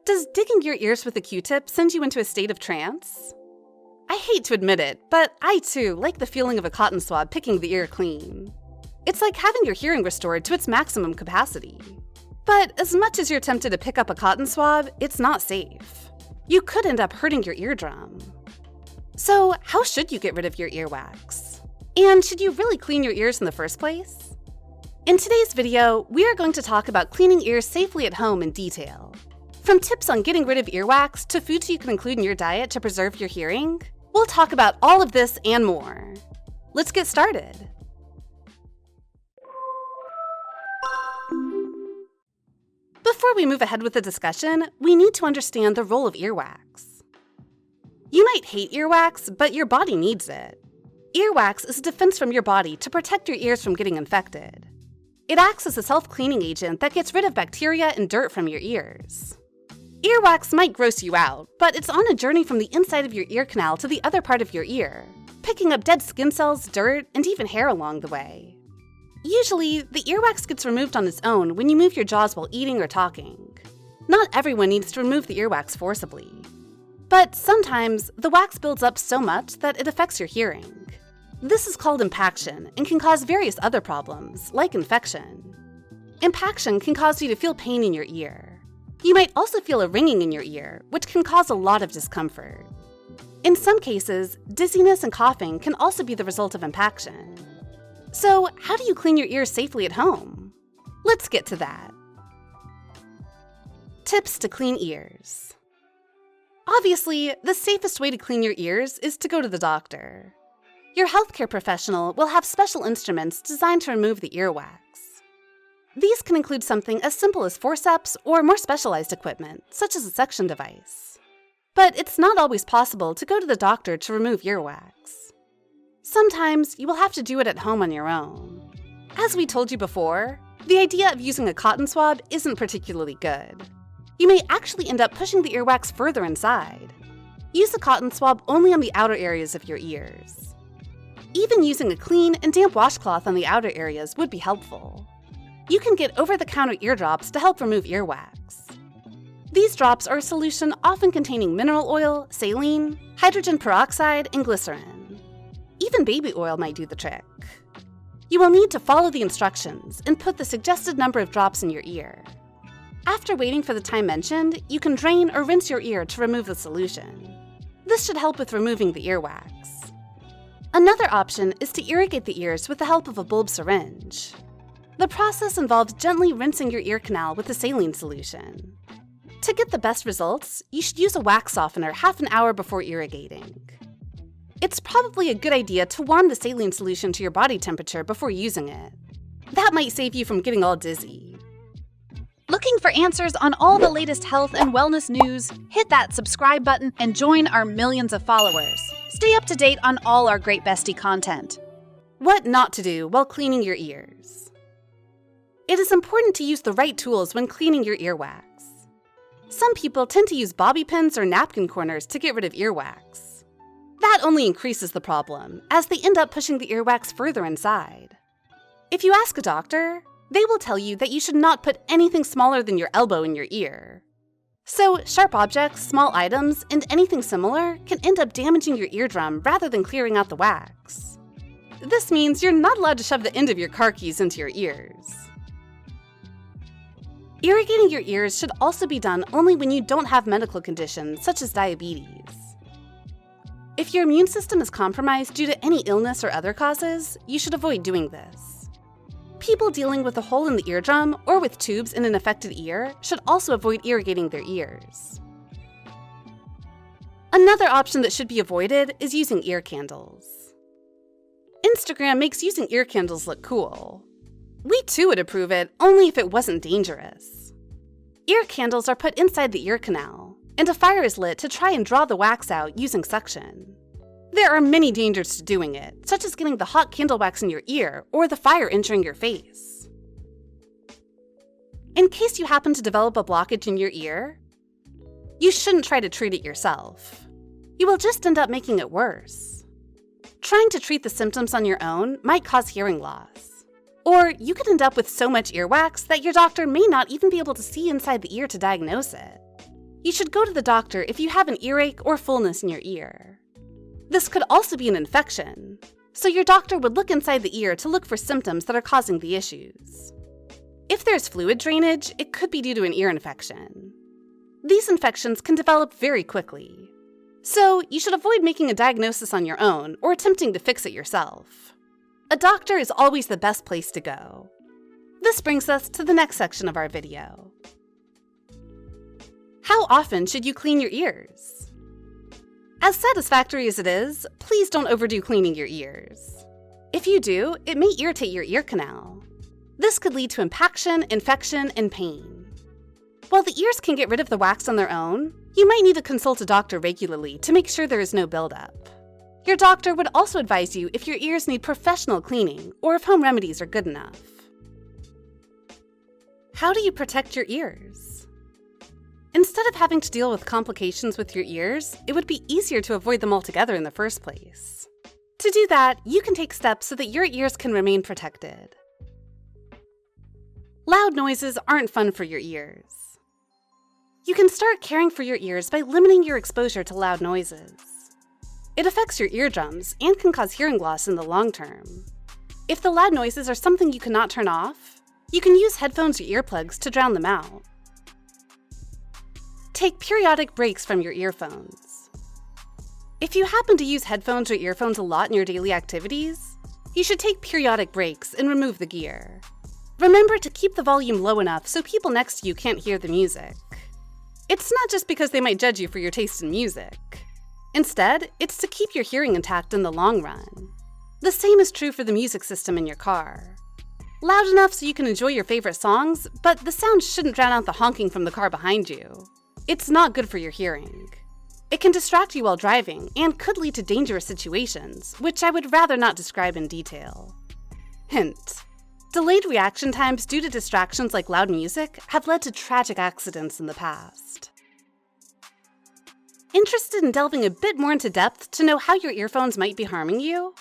Does digging your ears with a Q-tip send you into a state of trance? I hate to admit it, but I too like the feeling of a cotton swab picking the ear clean. It's like having your hearing restored to its maximum capacity. But as much as you're tempted to pick up a cotton swab, it's not safe. You could end up hurting your eardrum. So how should you get rid of your earwax? And should you really clean your ears in the first place? In today's video, we are going to talk about cleaning ears safely at home in detail. From tips on getting rid of earwax to foods you can include in your diet to preserve your hearing, we'll talk about all of this and more. Let's get started. Before we move ahead with the discussion, we need to understand the role of earwax. You might hate earwax, but your body needs it. Earwax is a defense from your body to protect your ears from getting infected. It acts as a self-cleaning agent that gets rid of bacteria and dirt from your ears. Earwax might gross you out, but it's on a journey from the inside of your ear canal to the other part of your ear, picking up dead skin cells, dirt, and even hair along the way. Usually, the earwax gets removed on its own when you move your jaws while eating or talking. Not everyone needs to remove the earwax forcibly. But sometimes, the wax builds up so much that it affects your hearing. This is called impaction and can cause various other problems, like infection. Impaction can cause you to feel pain in your ear. You might also feel a ringing in your ear, which can cause a lot of discomfort. In some cases, dizziness and coughing can also be the result of impaction. So, how do you clean your ears safely at home? Let's get to that. Tips to clean ears. Obviously, the safest way to clean your ears is to go to the doctor. Your healthcare professional will have special instruments designed to remove the earwax. These can include something as simple as forceps or more specialized equipment, such as a suction device. But it's not always possible to go to the doctor to remove earwax. Sometimes you will have to do it at home on your own. As we told you before, the idea of using a cotton swab isn't particularly good. You may actually end up pushing the earwax further inside. Use a cotton swab only on the outer areas of your ears. Even using a clean and damp washcloth on the outer areas would be helpful. You can get over-the-counter ear drops to help remove earwax. These drops are a solution often containing mineral oil, saline, hydrogen peroxide, and glycerin. Even baby oil might do the trick. You will need to follow the instructions and put the suggested number of drops in your ear. After waiting for the time mentioned, you can drain or rinse your ear to remove the solution. This should help with removing the earwax. Another option is to irrigate the ears with the help of a bulb syringe. The process involves gently rinsing your ear canal with a saline solution. To get the best results, you should use a wax softener half an hour before irrigating. It's probably a good idea to warm the saline solution to your body temperature before using it. That might save you from getting all dizzy. Looking for answers on all the latest health and wellness news? Hit that subscribe button and join our millions of followers. Stay up to date on all our great Bestie content. What not to do while cleaning your ears. It is important to use the right tools when cleaning your earwax. Some people tend to use bobby pins or napkin corners to get rid of earwax. That only increases the problem, as they end up pushing the earwax further inside. If you ask a doctor, they will tell you that you should not put anything smaller than your elbow in your ear. So, sharp objects, small items, and anything similar can end up damaging your eardrum rather than clearing out the wax. This means you're not allowed to shove the end of your car keys into your ears. Irrigating your ears should also be done only when you don't have medical conditions such as diabetes. If your immune system is compromised due to any illness or other causes, you should avoid doing this. People dealing with a hole in the eardrum or with tubes in an affected ear should also avoid irrigating their ears. Another option that should be avoided is using ear candles. Instagram makes using ear candles look cool. We too would approve it, only if it wasn't dangerous. Ear candles are put inside the ear canal, and a fire is lit to try and draw the wax out using suction. There are many dangers to doing it, such as getting the hot candle wax in your ear or the fire entering your face. In case you happen to develop a blockage in your ear, you shouldn't try to treat it yourself. You will just end up making it worse. Trying to treat the symptoms on your own might cause hearing loss. Or you could end up with so much earwax that your doctor may not even be able to see inside the ear to diagnose it. you should go to the doctor if you have an earache or fullness in your ear. This could also be an infection, so your doctor would look inside the ear to look for symptoms that are causing the issues. If there's fluid drainage, it could be due to an ear infection. These infections can develop very quickly, so you should avoid making a diagnosis on your own or attempting to fix it yourself. A doctor is always the best place to go. This brings us to the next section of our video. How often should you clean your ears? As satisfactory as it is, please don't overdo cleaning your ears. If you do, it may irritate your ear canal. This could lead to impaction, infection, and pain. While the ears can get rid of the wax on their own, you might need to consult a doctor regularly to make sure there is no buildup. Your doctor would also advise you if your ears need professional cleaning or if home remedies are good enough. How do you protect your ears? Instead of having to deal with complications with your ears, it would be easier to avoid them altogether in the first place. To do that, you can take steps so that your ears can remain protected. Loud noises aren't fun for your ears. You can start caring for your ears by limiting your exposure to loud noises. It affects your eardrums and can cause hearing loss in the long term. If the loud noises are something you cannot turn off, you can use headphones or earplugs to drown them out. Take periodic breaks from your earphones. If you happen to use headphones or earphones a lot in your daily activities, you should take periodic breaks and remove the gear. Remember to keep the volume low enough so people next to you can't hear the music. It's not just because they might judge you for your taste in music. Instead, it's to keep your hearing intact in the long run. The same is true for the music system in your car. Loud enough so you can enjoy your favorite songs, but the sound shouldn't drown out the honking from the car behind you. It's not good for your hearing. It can distract you while driving and could lead to dangerous situations, which I would rather not describe in detail. Hint: delayed reaction times due to distractions like loud music have led to tragic accidents in the past. Interested in delving a bit more into depth to know how your earphones might be harming you?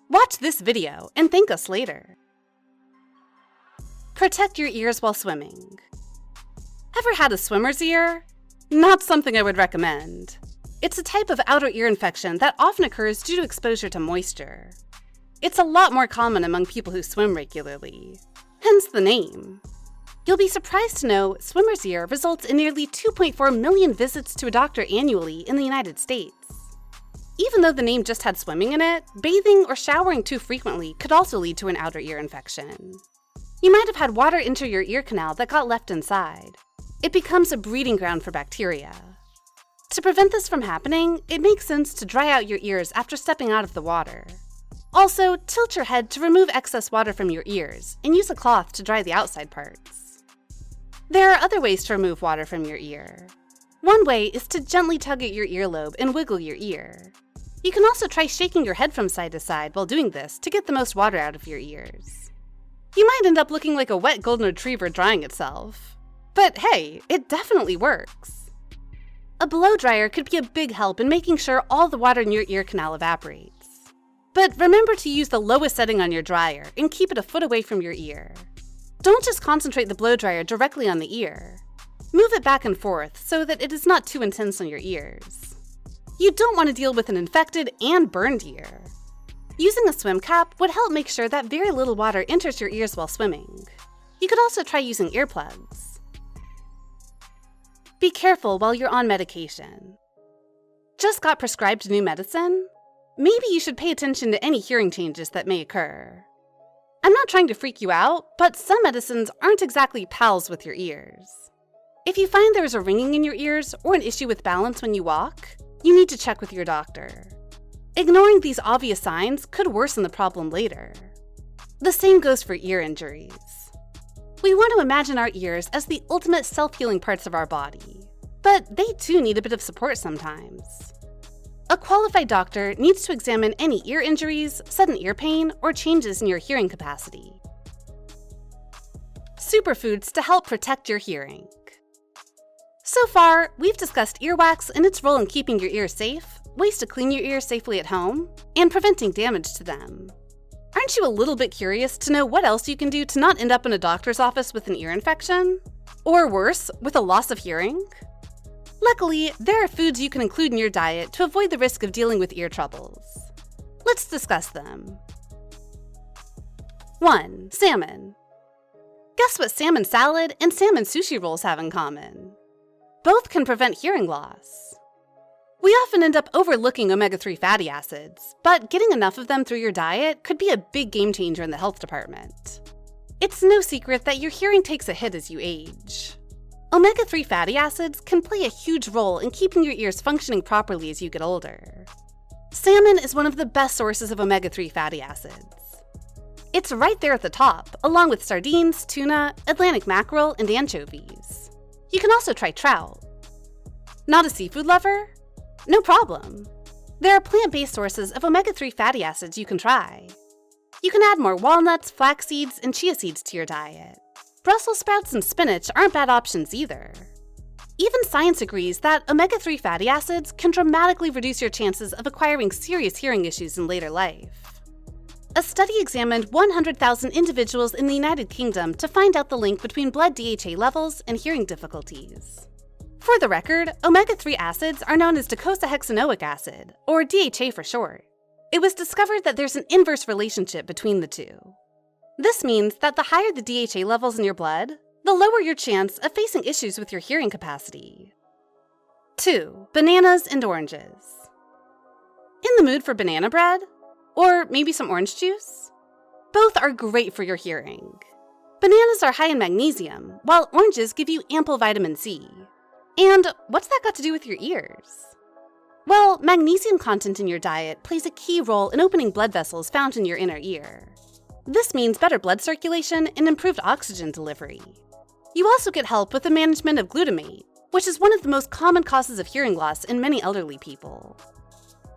Watch this video and thank us later. Protect your ears while swimming. Ever had a swimmer's ear? Not something I would recommend. It's a type of outer ear infection that often occurs due to exposure to moisture. It's a lot more common among people who swim regularly, hence the name. You'll be surprised to know swimmer's ear results in nearly 2.4 million visits to a doctor annually in the United States. Even though the name just had swimming in it, bathing or showering too frequently could also lead to an outer ear infection. You might have had water enter your ear canal that got left inside. It becomes a breeding ground for bacteria. To prevent this from happening, it makes sense to dry out your ears after stepping out of the water. Also, tilt your head to remove excess water from your ears and use a cloth to dry the outside parts. There are other ways to remove water from your ear. One way is to gently tug at your earlobe and wiggle your ear. You can also try shaking your head from side to side while doing this to get the most water out of your ears. You might end up looking like a wet golden retriever drying itself. But hey, it definitely works. A blow dryer could be a big help in making sure all the water in your ear canal evaporates. But remember to use the lowest setting on your dryer and keep it a foot away from your ear. Don't just concentrate the blow dryer directly on the ear. Move it back and forth so that it is not too intense on your ears. You don't want to deal with an infected and burned ear. Using a swim cap would help make sure that very little water enters your ears while swimming. You could also try using earplugs. Be careful while you're on medication. Just got prescribed new medicine? Maybe you should pay attention to any hearing changes that may occur. I'm not trying to freak you out, but some medicines aren't exactly pals with your ears. If you find there is a ringing in your ears or an issue with balance when you walk, you need to check with your doctor. Ignoring these obvious signs could worsen the problem later. The same goes for ear injuries. We want to imagine our ears as the ultimate self-healing parts of our body, but they too need a bit of support sometimes. A qualified doctor needs to examine any ear injuries, sudden ear pain, or changes in your hearing capacity. Superfoods to help protect your hearing. So far, we've discussed earwax and its role in keeping your ears safe, ways to clean your ears safely at home, and preventing damage to them. Aren't you a little bit curious to know what else you can do to not end up in a doctor's office with an ear infection? Or worse, with a loss of hearing? Luckily, there are foods you can include in your diet to avoid the risk of dealing with ear troubles. Let's discuss them. 1. Salmon. Guess what salmon salad and salmon sushi rolls have in common? Both can prevent hearing loss. We often end up overlooking omega-3 fatty acids, but getting enough of them through your diet could be a big game changer in the health department. It's no secret that your hearing takes a hit as you age. Omega-3 fatty acids can play a huge role in keeping your ears functioning properly as you get older. Salmon is one of the best sources of omega-3 fatty acids. It's right there at the top, along with sardines, tuna, Atlantic mackerel, and anchovies. You can also try trout. Not a seafood lover? No problem. There are plant-based sources of omega-3 fatty acids you can try. You can add more walnuts, flax seeds, and chia seeds to your diet. Brussels sprouts and spinach aren't bad options either. Even science agrees that omega-3 fatty acids can dramatically reduce your chances of acquiring serious hearing issues in later life. A study examined 100,000 individuals in the United Kingdom to find out the link between blood DHA levels and hearing difficulties. For the record, omega-3 acids are known as docosahexaenoic acid, or DHA for short. It was discovered that there's an inverse relationship between the two. This means that the higher the DHA levels in your blood, the lower your chance of facing issues with your hearing capacity. 2. Bananas and oranges. In the mood for banana bread? Or maybe some orange juice? Both are great for your hearing. Bananas are high in magnesium, while oranges give you ample vitamin C. And what's that got to do with your ears? Well, magnesium content in your diet plays a key role in opening blood vessels found in your inner ear. This means better blood circulation and improved oxygen delivery. You also get help with the management of glutamate, which is one of the most common causes of hearing loss in many elderly people.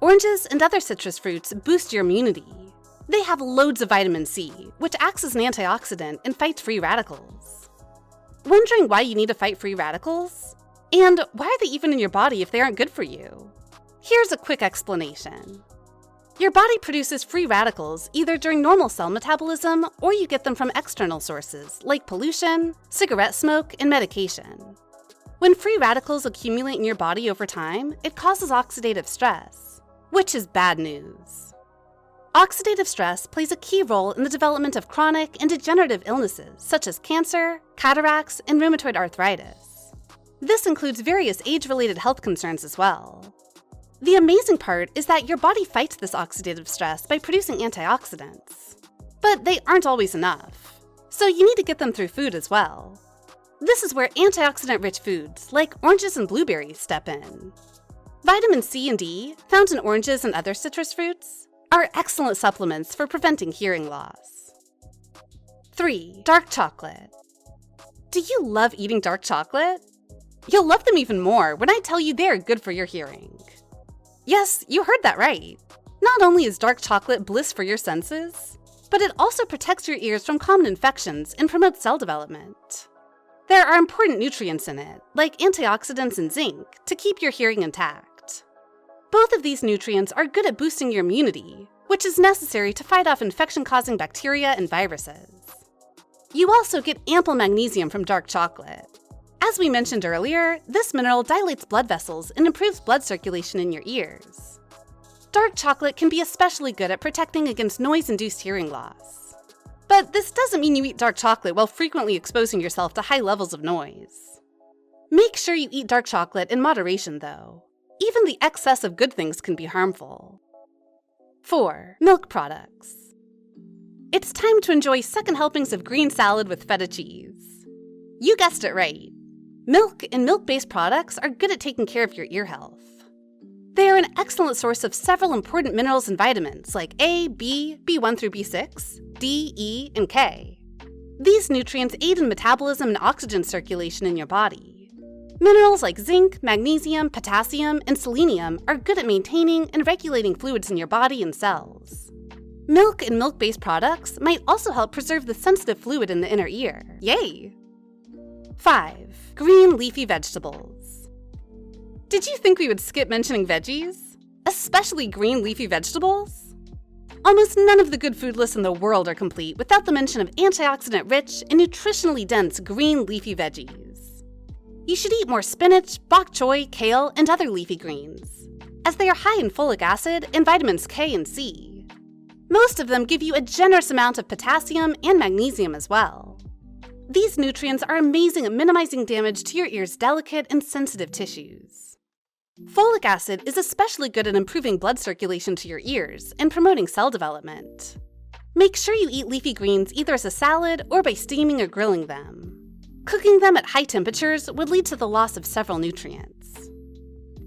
Oranges and other citrus fruits boost your immunity. They have loads of vitamin C, which acts as an antioxidant and fights free radicals. Wondering why you need to fight free radicals? And why are they even in your body if they aren't good for you? Here's a quick explanation. Your body produces free radicals either during normal cell metabolism or you get them from external sources like pollution, cigarette smoke, and medication. When free radicals accumulate in your body over time, it causes oxidative stress, which is bad news. Oxidative stress plays a key role in the development of chronic and degenerative illnesses such as cancer, cataracts, and rheumatoid arthritis. This includes various age-related health concerns as well. The amazing part is that your body fights this oxidative stress by producing antioxidants. But they aren't always enough, so you need to get them through food as well. This is where antioxidant-rich foods like oranges and blueberries step in. Vitamin C and D, found in oranges and other citrus fruits, are excellent supplements for preventing hearing loss. 3. Dark chocolate. Do you love eating dark chocolate? You'll love them even more when I tell you they're good for your hearing. Yes, you heard that right. Not only is dark chocolate bliss for your senses, but it also protects your ears from common infections and promotes cell development. There are important nutrients in it, like antioxidants and zinc, to keep your hearing intact. Both of these nutrients are good at boosting your immunity, which is necessary to fight off infection-causing bacteria and viruses. You also get ample magnesium from dark chocolate. As we mentioned earlier, this mineral dilates blood vessels and improves blood circulation in your ears. Dark chocolate can be especially good at protecting against noise-induced hearing loss. But this doesn't mean you eat dark chocolate while frequently exposing yourself to high levels of noise. Make sure you eat dark chocolate in moderation, though. Even the excess of good things can be harmful. 4. Milk products. It's time to enjoy second helpings of green salad with feta cheese. You guessed it right. Milk and milk-based products are good at taking care of your ear health. They are an excellent source of several important minerals and vitamins like A, B, B1 through B6, D, E, and K. These nutrients aid in metabolism and oxygen circulation in your body. Minerals like zinc, magnesium, potassium, and selenium are good at maintaining and regulating fluids in your body and cells. Milk and milk-based products might also help preserve the sensitive fluid in the inner ear. Yay! 5. Green leafy vegetables. Did you think we would skip mentioning veggies? Especially green leafy vegetables? Almost none of the good food lists in the world are complete without the mention of antioxidant-rich and nutritionally dense green leafy veggies. You should eat more spinach, bok choy, kale, and other leafy greens, as they are high in folic acid and vitamins K and C. Most of them give you a generous amount of potassium and magnesium as well. These nutrients are amazing at minimizing damage to your ear's delicate and sensitive tissues. Folic acid is especially good at improving blood circulation to your ears and promoting cell development. Make sure you eat leafy greens either as a salad or by steaming or grilling them. Cooking them at high temperatures would lead to the loss of several nutrients.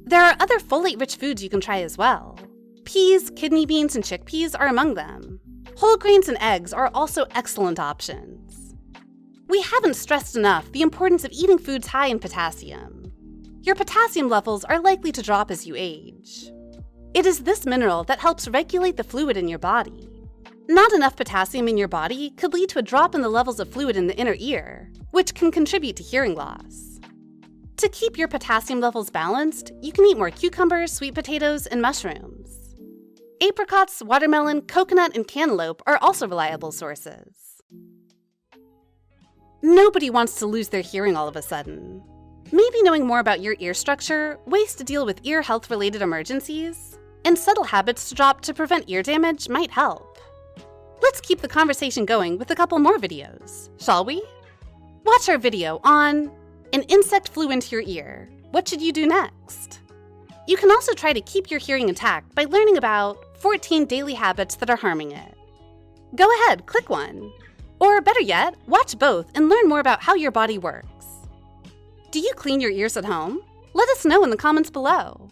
There are other folate-rich foods you can try as well. Peas, kidney beans, and chickpeas are among them. Whole grains and eggs are also excellent options. We haven't stressed enough the importance of eating foods high in potassium. Your potassium levels are likely to drop as you age. It is this mineral that helps regulate the fluid in your body. Not enough potassium in your body could lead to a drop in the levels of fluid in the inner ear, which can contribute to hearing loss. To keep your potassium levels balanced, you can eat more cucumbers, sweet potatoes, and mushrooms. Apricots, watermelon, coconut, and cantaloupe are also reliable sources. Nobody wants to lose their hearing all of a sudden. Maybe knowing more about your ear structure, ways to deal with ear health-related emergencies, and subtle habits to drop to prevent ear damage might help. Let's keep the conversation going with a couple more videos, shall we? Watch our video on an insect flew into your ear. What should you do next? You can also try to keep your hearing intact by learning about 14 daily habits that are harming it. Go ahead, click one. Or better yet, watch both and learn more about how your body works. Do you clean your ears at home? Let us know in the comments below.